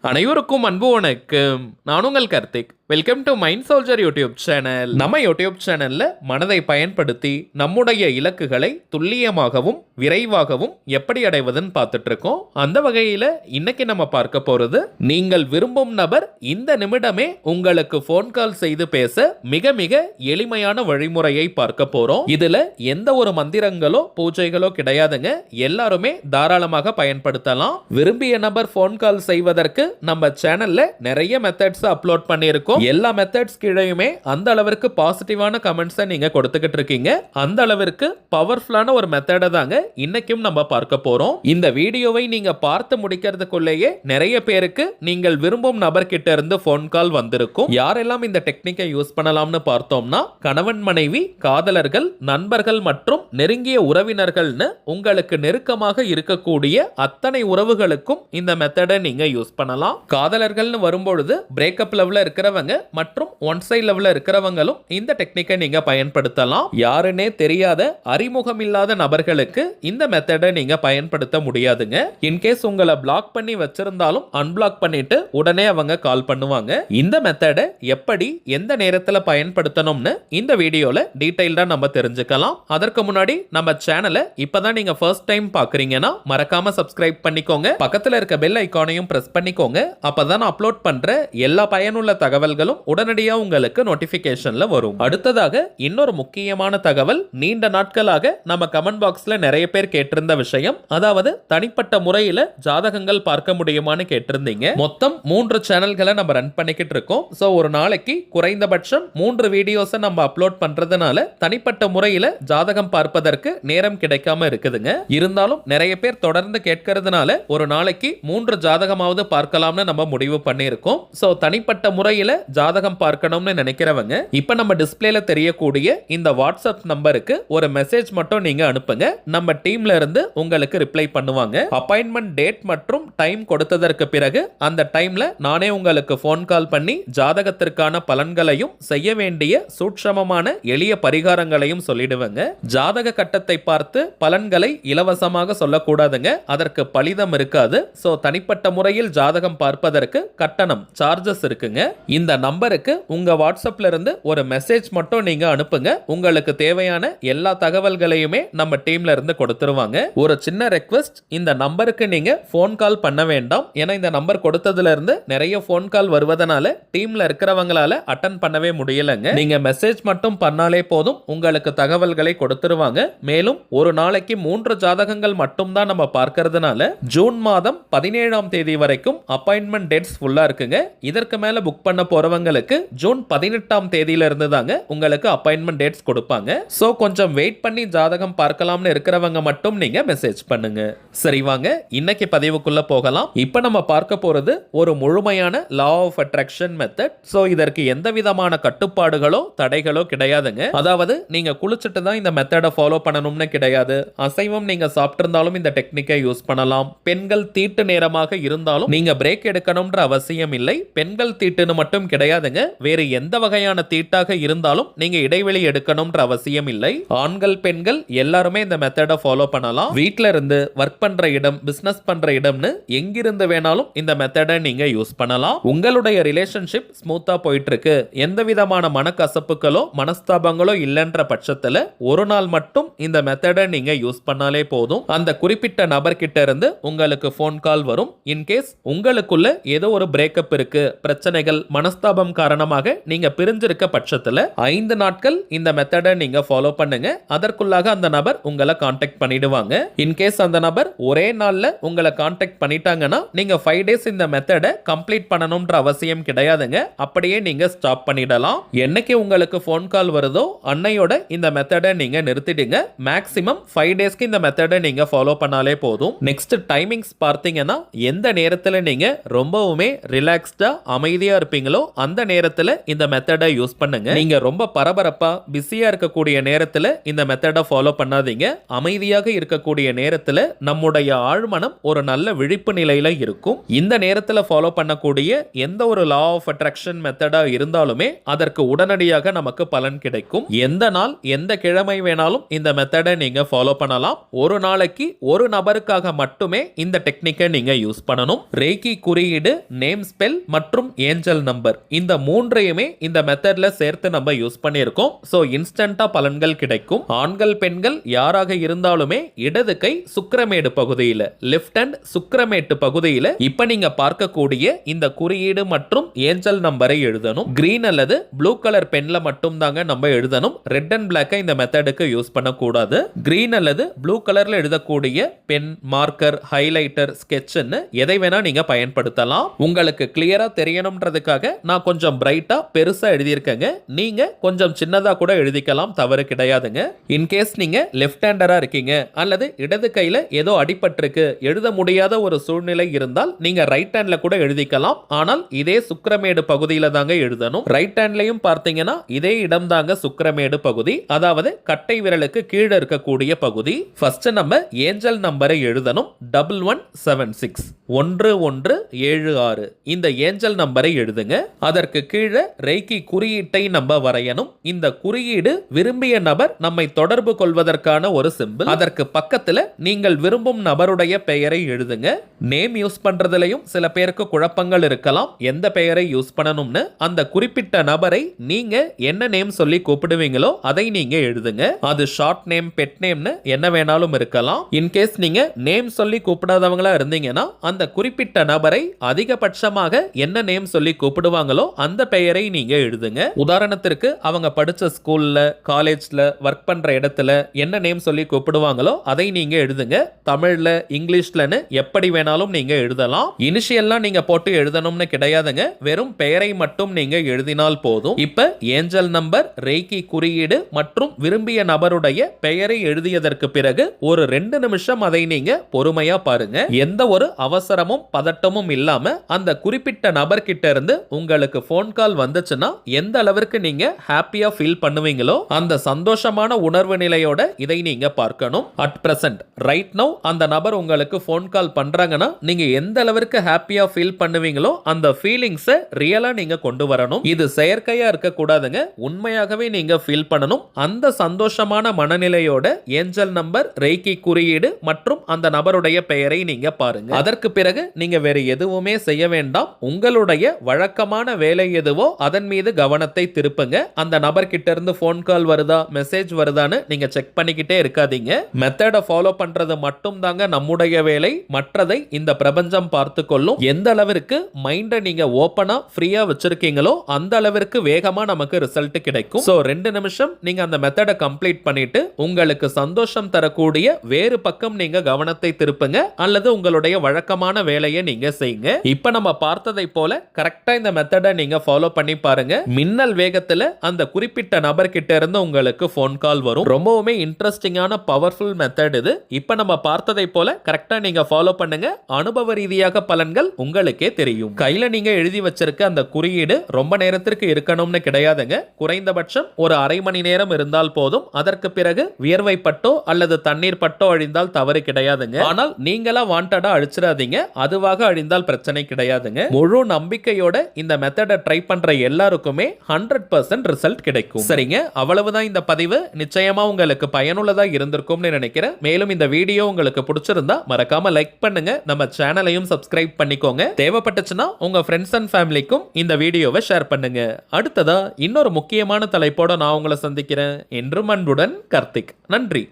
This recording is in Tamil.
அனைவருக்கும் அன்பு வணக்கம். நான் உங்கள் Karthik. Welcome to mind soldier YouTube channel. நம்ம யூடியூப் சேனல்ல மனதை பயன்படுத்தி நம்முடைய இலக்குகளை துல்லியமாகவும் விரைவாகவும் எப்படி அடைவதுன்னு பார்த்துட்டு இருக்கோம். அந்த வகையில இன்னைக்கு நம்ம பார்க்க போறது, நீங்கள் விரும்பும் நபர் இந்த நிமிடமே உங்களுக்கு போன் கால் செய்து பேச மிக மிக எளிமையான வழிமுறையை பார்க்க போறோம். இதுல எந்த ஒரு மந்திரங்களோ பூஜைகளோ கிடையாதுங்க. எல்லாருமே தாராளமாக பயன்படுத்தலாம். விரும்பிய நபர் போன் கால் செய்வதற்கு நம்ம சேனல்ல நிறைய மெத்தட்ஸ் அப்லோட் பண்ணியிருக்கோம். எல்லா மெத்தட்ஸ் கீழேயுமே அந்த அளவிற்கு பாசிட்டிவான கமெண்ட்ஸை நீங்க கொடுத்துக்கிட்டு இருக்கீங்க. அந்த அளவிற்கு பவர்ஃபுல்லான ஒரு மெத்தடை தாங்க இன்னைக்கும் நம்ம பார்க்க போறோம். இந்த வீடியோவை நீங்க பார்த்து முடிக்கிறதுக்குள்ளேயே நிறைய பேருக்கு நீங்கள் விரும்பும் நபர்கிட்ட இருந்து போன் கால் வந்திருக்கும். யாரெல்லாம் இந்த டெக்னிக்கை யூஸ் பண்ணலாம்னு பார்த்தோம்னா, கணவன் மனைவி, காதலர்கள், நண்பர்கள் மற்றும் நெருங்கிய உறவினர்கள்னு உங்களுக்கு நெருக்கமாக இருக்கக்கூடிய அத்தனை உறவுகளுக்கும் இந்த மெத்தடை நீங்க யூஸ் பண்ணலாம். காதலர்கள்னு வரும்பொழுது பிரேக்கப் லெவல்ல இருக்கிறவங்க மற்றும் ஒன் சைட் லெவல்ல இருக்கிறவங்களும் இந்த டெக்னிக்கை நீங்க பயன்படுத்தலாம். யாருன்னே தெரியாத அறிமுகம் இல்லாத நபர்களுக்கு இந்த மெத்தடை நீங்க பயன்படுத்த முடியாதுங்க. இன்கேஸ் உங்களை பிளாக் பண்ணி வச்சிருந்தாலும் அன்பிளாக் பண்ணிட்டு உடனே அவங்க கால் பண்ணுவாங்க. இந்த மெத்தடை எப்படி எந்த நேரத்தில் பயன்படுத்தணும்னு இந்த வீடியோல டீடைல்டா நம்ம தெரிஞ்சுக்கலாம். அதற்கு முன்னாடி நம்ம சேனலை இப்பதான் நீங்க ஃபர்ஸ்ட் டைம் பாக்குறீங்கன்னா மறக்காம சப்ஸ்கிரைப் பண்ணிக்கோங்க. பக்கத்துல இருக்க பெல் ஐகானையும் பிரஸ் பண்ணிக்கோங்க. அப்பதான் அப்லோட் பண்ற எல்லா பயனுள்ள தகவல்களும் உடனடியாக உங்களுக்கு நோட்டிபிகேஷன்ல வரும். அடுத்ததாக இன்னொரு முக்கியமான தகவல், நீண்ட நாட்களாக நம்ம கமெண்ட் பாக்ஸ்ல நிறைய பேர் கேட்டிருந்த விஷயம், அதாவது தனிப்பட்ட முறையில் ஜாதகங்கள் பார்க்க முடியுமான்னு கேட்டிருந்தீங்க. மொத்தம் 3 சேனல்களை நம்ம ரன் பண்ணிக்கிட்டு இருக்கோம். ஸோ ஒரு நாளைக்கு குறைந்தபட்சம் 3 வீடியோஸை நம்ம அப்லோட் பண்றதுனால தனிப்பட்ட முறையில் ஜாதகம் பார்ப்பதற்கு நேரம் கிடைக்காம இருக்குதுங்க. இருந்தாலும் நிறைய பேர் தொடர்ந்து கேட்கறதுனால ஒரு நாளைக்கு 3 ஜாதகமாவது பார்க்கலாம்னு நம்ம முடிவு பண்ணியிருக்கோம். ஸோ தனிப்பட்ட முறையில் ஜாதகம் பார்க்கணும்னு நினைக்கிறவங்க இப்ப நம்ம டிஸ்பிளேல தெரியக்கூடிய இந்த வாட்ஸ்அப் நம்பருக்கு ஒரு மெசேஜ் மட்டும் நீங்க அனுப்புங்க. நம்ம டீம்ல இருந்து உங்களுக்கு ரிப்ளை பண்ணுவாங்க. அப்பாயின்மெண்ட் டேட் மற்றும் டைம் கொடுத்ததற்கு பிறகு அந்த டைம்ல நானே உங்களுக்கு போன் கால் பண்ணி ஜாதகத்திற்கான பலன்களையும் செய்ய வேண்டிய சூட்சமமான எளிய பரிகாரங்களையும் சொல்லிடுவேங்க. ஜாதக கட்டத்தை பார்த்து பலன்களை இலவசமாக சொல்லக்கூடாதுங்க. அதற்கு பலிதம் இருக்காது. சோ தனிப்பட்ட முறையில் ஜாதகம் பார்ப்பதற்கு கட்டணம் சார்ஜஸ் இருக்குங்க. இந்த நம்பருக்கு உங்க வாட்ஸ்அப்ல இருந்து ஒரு மெசேஜ் மட்டும் நீங்க அனுப்புங்க. உங்களுக்கு தேவையான எல்லா தகவல்களையுமே நம்ம டீம்ல இருந்து கொடுத்துருவாங்க. ஒரு சின்ன ரெக்வெஸ்ட், இந்த நம்பருக்கு நீங்க போன் கால் பண்ண வேண்டாம். ஏன்னா இந்த நம்பர் கொடுத்ததுல இருந்து நிறைய போன் கால் வருவதனால டீம்ல இருக்கிறவங்களால அட்டன் பண்ணவே முடியலங்க. நீங்க மெசேஜ் மட்டும் பண்ணாலே போதும், உங்களுக்கு தகவல்களை கொடுத்துருவாங்க. மேலும் ஒரு நாளைக்கு 3 ஜாதகங்கள் மட்டும் தான் நம்ம பார்க்கறதுனால ஜூன் மாதம் 17ஆம் தேதி வரைக்கும் அப்பாயின்மெண்ட் டேட்ஸ் ஃபுல்லா இருக்குங்க. இதற்கு மேல புக் பண்ண போறவங்களுக்கு ஜூன் 18ஆம் தேதியில இருந்து தாங்க உங்களுக்கு அப்பாயின்மெண்ட் டேட்ஸ் கொடுப்பாங்க. சோ கொஞ்சம் வெயிட் பண்ணி ஜாதகம் பார்க்கலாம்னு இருக்கிறவங்க மட்டும் நீங்க மெசேஜ் பண்ணுங்க. சரி, வாங்க இன்னைக்கு பதிவுக்குள்ள போகலாம். இப்போ நம்ம பார்க்க போறது ஒரு முழுமையான law of attraction method. So இதற்கு எந்த விதமான கட்டுப்பாடுகளோ தடைகளோ கிடையாதுங்க. அதாவது நீங்க குளிச்சுட்டு தான் இந்த மெத்தடை ஃபாலோ பண்ணணும்னு கிடையாது. அசைவம் நீங்க சாப்பிட்டிருந்தாலும் இந்த டெக்னிக்கை யூஸ் பண்ணலாம். பெண்கள் தீட்டு நேரமாக இருந்தாலும் நீங்க பிரேக் எடுக்கணும்ன்ற அவசியம் இல்லை. பெண்கள் தீட்டுன்னு மட்டும் கிடையாதுங்க. வேறு எந்த வகையான தீட்டாக இருந்தாலும் நீங்க இடைவெளி எடுக்கணும்ன்ற அவசியம் இல்லை. ஆண்கள் பெண்கள் எல்லாருமே இந்த மெத்தடை ஃபாலோ பண்ணலாம். வீட்ல இருந்து ஒர்க் பண்ற இடம், பிசினஸ் பண்ற இடம்னு எங்கிருந்து வேணாலும் இந்த மெத்தடை நீங்க யூஸ் பண்ணலாம். உங்களுடைய ரிலேஷன்ஷிப் ஸ்மூத்தா போயிட்டு இருக்கு, எந்த விதமான மனக்கசப்புகளோ மனஸ்தாபங்களோ இல்லைன்ற பட்சத்துல ஒரு நாள் மட்டும் இந்த மெத்தடை நீங்க யூஸ் பண்ணாலே போதும். அந்த குறிப்பிட்ட நபர்கிட்ட இருந்து உங்களுக்கு போன் கால் வரும். இன்கேஸ் உங்களுக்குள்ள ஏதோ ஒரு பிரேக்கப் இருக்கு, பிரச்சனைகள், மனஸ்தாபம் காரணமாக நீங்க பிரிஞ்சிருக்க பட்சத்துல 5 நாட்கள் இந்த மெத்தடை நீங்க ஃபாலோ பண்ணுங்க. அதற்குள்ளாக அந்த நபர் உங்களை கான்டாக்ட் பண்ணிடுவாங்க. இன்கேஸ் அந்த நபர் ஒரே நாள்ல உங்களை கான்டாக்ட் பண்ணிட்டாங்கன்னா நீங்க 5 டேஸ் இந்த மெத்தடை கம்ப்ளீட் பண்ணணும்ன்ற அவசியம் கிடையாதுங்க. அப்படியே நீங்க ஸ்டாப் பண்ணிடலாம். என்னைக்கு உங்களுக்கு போன் கால் வருதோ அன்னையோட இந்த மெத்தடை நீங்க நிறுத்திடுங்க. மேக்ஸிமம் 5 டேஸ்க்கு இந்த மெத்தடை நீங்க ஃபாலோ பண்ணாலே போதும். நெக்ஸ்ட் டைமிங்ஸ் பார்த்தீங்கன்னா எந்த நேரத்துல நீங்க ரொம்பவுமே ரிலாக்ஸ்டா அமைதியா இருப்பீங்களோ அந்த நேரத்துல இந்த மெத்தடை யூஸ் பண்ணுங்க. நீங்க ரொம்ப பரபரப்பா பிஸியா இருக்கக்கூடிய நேரத்துல இந்த மெத்தடை ஃபாலோ பண்ணாதீங்க. அமைதியாக இருக்கக்கூடிய நேரத்துல நம்முடைய ஆழ்மனம் ஒரு நல்ல விழிப்பு நிலையில இருக்கும். இந்த நேரத்துல ஃபாலோ பண்ணக்கூடிய எந்த ஒரு லா ஆஃப் அட்ராக்ஷன் மெத்தடா இருந்தாலுமே அதற்கு உடனடியாக நமக்கு பலன் கிடைக்கும். எந்த நாள் எந்த கிழமை வேணாலும் இந்த மெத்தடை நீங்க ஃபாலோ பண்ணலாம். ஒரு நாளைக்கு ஒரு நபருக்காக மட்டுமே இந்த டெக்னிக்கை நீங்க யூஸ் பண்ணணும். ரேக்கி குறியீடு, நேம் ஸ்பெல் மற்றும் ஏஞ்சல் நம்பர் இந்த மூன்றையுமே இந்த மெத்தட்ல சேர்த்து நம்ம யூஸ் பண்ணியிருக்கோம். சோ இன்ஸ்டன்டா பலன்கள் கிடைக்கும். ஆண்கள் பெண்கள் யாராக இருந்தாலுமே இடது கை சுக்கிரமேடு பகுதியில், லெஃப்ட் ஹேண்ட் சுக்கிரமேட்டு பகுதியில் இப்ப நீங்க பார்க்கக்கூடிய இந்த குறியீடு மற்றும் ஏஞ்சல் நம்பரை எழுதணும். கிரீன் அல்லது ப்ளூ கலர் பென்ல மட்டும் தாங்க நம்ம எழுதணும். ரெட் அண்ட் பிளாக் இந்த மெத்தடுக்கு யூஸ் பண்ணக்கூடாது. கிரீன் அல்லது ப்ளூ கலர்ல எழுதக்கூடிய பென், மார்க்கர், ஹைலைட்டர், ஸ்கெட்ச்னு எதை வேணா நீங்க பயன்படுத்தலாம். உங்களுக்கு கிளியரா தெரியணும்ன்றதுக்காக நான் கொஞ்சம் பிரைட்டா பெருசா எழுதியிருக்கேங்க. நீங்க கொஞ்சம் சின்னதா கூட எழுதிக்கலாம், தவறு கிடையாதுங்க. இன்கேஸ் நீங்க லெஃப்ட் ஹேண்டரா இருக்கீங்க அல்லது இடது கையில ஏதோ அடிபட்டிருக்கு, எழுத முடியாத ஒரு சூழ்நிலை இருந்தால் நீங்க ரைட் ஹேண்ட்ல கூட எழுதிக்கலாம். ஆனால் இதே சுக்கிரமேடு பகுதியில தாங்க எழுதணும். ரைட் ஹேண்ட்லயும் பார்த்தீங்கன்னா இதே இடம் தாங்க சுக்கிரமேடு பகுதி, அதாவது கட்டை விரலுக்கு கீழே இருக்கக்கூடிய பகுதி. ஃபர்ஸ்ட் நம்ம ஏஞ்சல் நம்பரை எழுதணும். 1176 1176 இந்த ஏஞ்சல் நம்பரை எழுதுங்க. அதற்கு கீழே ரேக்கி குறியீட்டை நம்ம வரையணும். இந்த குறியீடு விரும்பிய நபர் நம்மை தொடர்பு கொள்வதற்கான ஒரு சிம்பிள். அதற்கு பக்கத்துல நீங்கள் விரும்பும் நபருடைய பெயரை எழுதுங்க. நேம் யூஸ் பண்றதுலயும் சில பேருக்கு குழப்பங்கள் இருக்கலாம். எந்த பெயரை யூஸ் பண்ணணும்னு அந்த குறிப்பிட்ட நபரை நீங்க என்ன நேம் சொல்லி கூப்பிடுவீங்களோ அதை நீங்க எழுதுங்க. அது ஷார்ட் நேம், பெட் நேம்னு என்ன வேணாலும் இருக்கலாம். இன்கேஸ் நீங்க நேம் சொல்லி கூப்பிடாதவங்களா இருந்தீங்கன்னா அந்த குறிப்பிட்ட நபரை அதிகபட்சமாக என்ன நேம் சொல்லி கூப்பிடுவாங்களோ அந்த பெயரை நீங்க எழுதுங்க. உதாரணத்திற்கு அவங்க படிச்ச ஸ்கூல்ல, காலேஜ்ல, ஒர்க் பண்ற இடத்துல என்ன நேம் சொல்லி கூப்பிடுவாங்களோ அதை நீங்க எழுதுங்க. தமிழ்ல, இங்கிலீஷ்லன்னு எப்படி வேணாலும் நீங்க எழுதலாம். இனிஷியல்லாம் நீங்க போட்டு எழுதணும்னு கிடையாதுங்க. வெறும் பெயரை மட்டும் நீங்க எழுதினால் போதும். இப்ப ஏஞ்சல் நம்பர், ரேக்கி குறியீடு மற்றும் விரும்பிய நபருடைய பெயரை எழுதியதற்கு பிறகு ஒரு 2 நிமிஷம் அதை நீங்க பொறுமையா பாருங்க. எந்த ஒரு அவசரமும் பதட்டமும் இல்லாம அந்த குறிப்பிட்ட நபர் கிட்ட இருந்து உங்களுக்கு போன் கால் வந்துச்சுன்னா எந்த அளவிற்கு நீங்க ஹாப்பியா ஃபீல் பண்ணுவீங்களோ அந்த சந்தோஷமான உணர்வு நிலையோட இதை நீங்க பார்க்கணும். அட் பிரசன்ட் ரைட் நவ் அந்த நபர் உங்களுக்கு போன் கால் பண்றாங்கன்னா நீங்க எந்த அளவிற்கு ஹாப்பியா ஃபீல் பண்ணுவீங்களோ அந்த ஃபீலிங்ஸை ரியலா நீங்க கொண்டு வரணும். இது செயற்கையா இருக்க கூடாதுங்க. உண்மையாகவே நீங்க ஃபீல் பண்ணணும். அந்த சந்தோஷமான மனநிலையோட ஏஞ்சல் நம்பர், ரேக்கி குறியீடு மற்றும் அந்த நபருடைய பெயரை நீங்க பாருங்க. அதற்கு பிறகு நீங்க வேற எதுவுமே செய்ய வேண்டாம். உங்களுடைய வழக்கமான வேலை எதுவோ அதன் மீது கவனத்தை திருப்புங்க. அந்த நபர் கிட்ட இருந்து போன் கால் வருதா, மெசேஜ் வருதான்னு நீங்க செக் பண்ணிக்கிட்டே இருக்காதீங்க. மெத்தடை ஃபாலோ பண்றது மட்டும் தாங்க நம்முடைய வேலை. மற்றதை இந்த பிரபஞ்சம் பார்த்து கொள்ளும். எந்த அளவிற்கு மைண்டை நீங்க ஓபனா ஃப்ரீயா வச்சிருக்கீங்களோ அந்த அளவிற்கு வேகமா நமக்கு ரிசல்ட் கிடைக்கும். சோ 2 நிமிஷம் நீங்க அந்த மெத்தடை கம்ப்ளீட் பண்ணிட்டு உங்களுக்கு சந்தோஷம் தரக்கூடிய வேறு பக்கம் நீங்க கவனத்தை திருப்புங்க அல்லது உங்களுடைய வழக்கமான வேலையை நீங்க செய்யுங்க. இப்ப நம்ம பார்த்ததை போல கரெக்டா இந்த மெத்தடை நீங்க ஃபாலோ பண்ணி பாருங்க. மின்னல் வேகத்துல அந்த குறிப்பிட்ட நபர் கிட்ட இருந்து உங்களுக்கு போன் கால் வரும். ரொம்பவுமே இன்ட்ரெஸ்டிங்கான பவர்ஃபுல் மெத்தட் இது. இப்ப நம்ம பார்த்ததை போல கரெக்டா நீங்க ஃபாலோ பண்ணுங்க. அனுபவ ரீதியாக பலன்கள் உங்களுக்கே தெரியும். கையில நீங்க எழுதி வச்சிருக்க அந்த குறியீடு ரொம்ப நேரத்திற்கு இருக்கணும்னு கிடையாதுங்க. குறைந்தபட்சம் ஒரு அரை மணி நேரம் இருந்தால் போதும். அதற்கு பிறகு வியர்வை பட்டோ அல்லது தண்ணீர் பட்டோ அழிந்தால் தவறு கிடையாதுங்க. ஆனால் நீங்களா வாண்டடா அழிச்சிடாதீங்க. அதுவாக அழிந்தால் பிரச்சனை கிடையாதுங்க. முழு நம்பிக்கையோட இந்த மெத்தடை ட்ரை பண்ற எல்லாருக்குமே 100% ரிசல்ட் கிடைக்கும். சரிங்க, அவ்வளவுதான் இந்த பதிவு. நிச்சயமா உங்களுக்கு பயனுள்ளதா இருந்திருக்கும்னு நினைக்கிறேன். மேலும் இந்த வீடியோ உங்களுக்கு பிடிச்சிருந்தா மறக்காம லைக் பண்ணுங்க. நம்ம சேனலையும் சப்ஸ்கிரைப் பண்ணிக்கோங்க. தேவைப்பட்டுச்சுன்னா உங்க ஃப்ரெண்ட்ஸ் அண்ட் ஃபேமிலிக்கும் இந்த வீடியோவை ஷேர் பண்ணுங்க. அடுத்ததா இன்னொரு முக்கியமான தலைப்போட நான் உங்களை சந்திக்கிறேன். என்றும் அன்புடன் கார்த்திக். நன்றி.